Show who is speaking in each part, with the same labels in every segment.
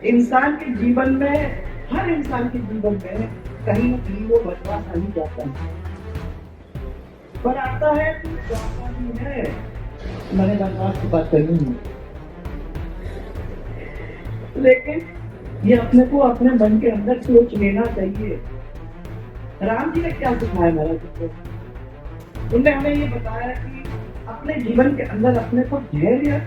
Speaker 1: इंसान के जीवन में, हर इंसान के जीवन में कहीं न कहीं वो वनवास आ ही जाता है। पर आता है तो जाता भी है। मैंने वनवास की बात करनी है, लेकिन ये अपने को अपने मन के अंदर सोच लेना चाहिए। राम जी ने क्या सिखाया महाराज जी को? उन्होंने हमें ये बताया कि अपने जीवन के अंदर अपने को धैर्य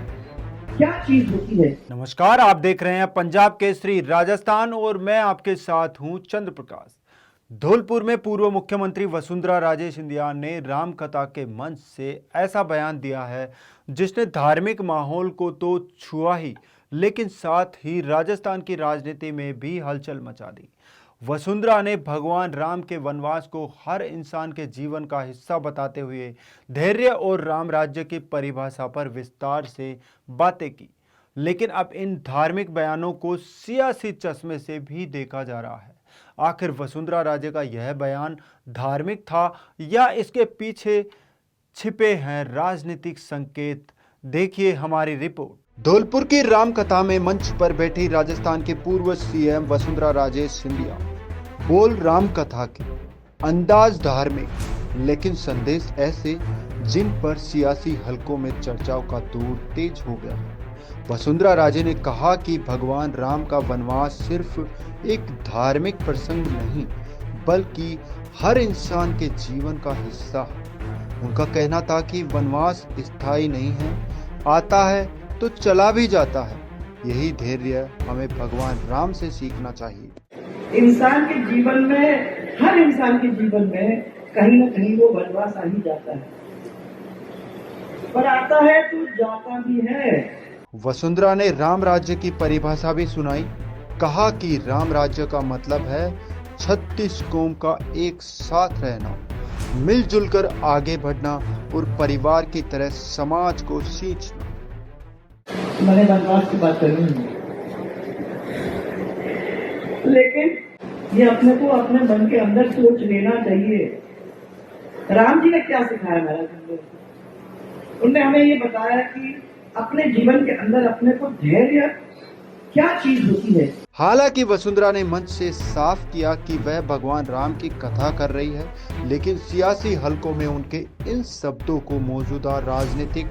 Speaker 1: क्या चीज होती है।
Speaker 2: नमस्कार, आप देख रहे हैं पंजाब केसरी राजस्थान और मैं आपके साथ हूं चंद्र प्रकाश। धौलपुर में पूर्व मुख्यमंत्री वसुंधरा राजे सिंधिया ने राम कथा के मंच से ऐसा बयान दिया है जिसने धार्मिक माहौल को तो छुआ ही, लेकिन साथ ही राजस्थान की राजनीति में भी हलचल मचा दी। वसुंधरा ने भगवान राम के वनवास को हर इंसान के जीवन का हिस्सा बताते हुए धैर्य और राम राज्य की परिभाषा पर विस्तार से बातें की। लेकिन अब इन धार्मिक बयानों को सियासी चश्मे से भी देखा जा रहा है। आखिर वसुंधरा राजे का यह बयान धार्मिक था या इसके पीछे छिपे हैं राजनीतिक संकेत? देखिए हमारी रिपोर्ट। धौलपुर की राम कथा में मंच पर बैठी राजस्थान के पूर्व सीएम वसुंधरा राजे सिंधिया बोल राम कथा के अंदाज धार्मिक, लेकिन संदेश ऐसे जिन पर सियासी हलकों में चर्चाओं का दौर तेज हो गया है। वसुंधरा राजे ने कहा कि भगवान राम का वनवास सिर्फ एक धार्मिक प्रसंग नहीं, बल्कि हर इंसान के जीवन का हिस्सा है। उनका कहना था कि वनवास स्थायी नहीं है, आता है तो चला भी जाता है। यही धैर्य हमें भगवान राम से सीखना चाहिए।
Speaker 1: इंसान के जीवन में, हर इंसान के जीवन में कहीं न कहीं वो वनवास आ ही जाता है, पर आता है तो जाता भी है।
Speaker 2: वसुंधरा ने राम राज्य की परिभाषा भी सुनाई। कहा कि राम राज्य का मतलब है 36 कौम का एक साथ रहना, मिलजुल कर आगे बढ़ना और परिवार की तरह समाज को सींचना।
Speaker 1: मैंने वनवास की बात करनी है, लेकिन ये अपने को अपने मन के अंदर सोच लेना चाहिए। राम जी ने क्या सिखाया महाराज जी को? उन्होंने हमें ये बताया कि अपने जीवन के अंदर अपने को धैर्य क्या चीज होती है।
Speaker 2: हालांकि वसुंधरा ने मंच से साफ किया कि वह भगवान राम की कथा कर रही है, लेकिन सियासी हलकों में उनके इन शब्दों को मौजूदा राजनीतिक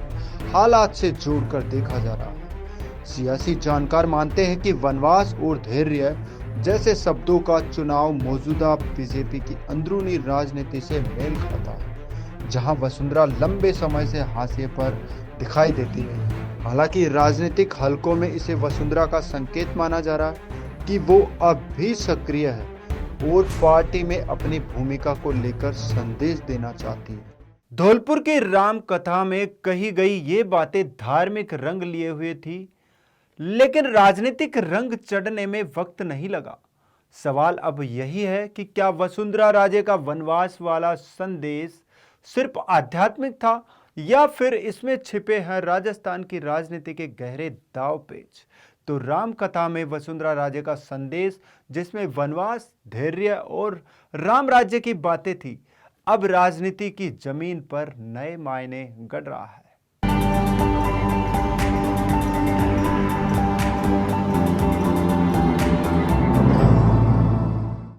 Speaker 2: हालात से जोड़कर देखा जा रहा है। सियासी जानकार मानते हैं कि वनवास और धैर्य जैसे शब्दों का चुनाव मौजूदा बीजेपी की अंदरूनी राजनीति से मेल खाता है, जहां वसुंधरा लंबे समय से हाशिए पर दिखाई देती है। हालांकि राजनीतिक हलकों में इसे वसुंधरा का संकेत माना जा रहा है कि वो अब भी सक्रिय है और पार्टी में अपनी भूमिका को लेकर संदेश देना चाहती है। धौलपुर की राम कथा में कही गई ये बातें धार्मिक रंग लिए हुए थी, लेकिन राजनीतिक रंग चढ़ने में वक्त नहीं लगा। सवाल अब यही है कि क्या वसुंधरा राजे का वनवास वाला संदेश सिर्फ आध्यात्मिक था या फिर इसमें छिपे हैं राजस्थान की राजनीति के गहरे दांवपेच? तो राम कथा में वसुंधरा राजे का संदेश, जिसमें वनवास, धैर्य और राम राज्य की बातें थी, अब राजनीति की जमीन पर नए मायने गढ़ रहा है।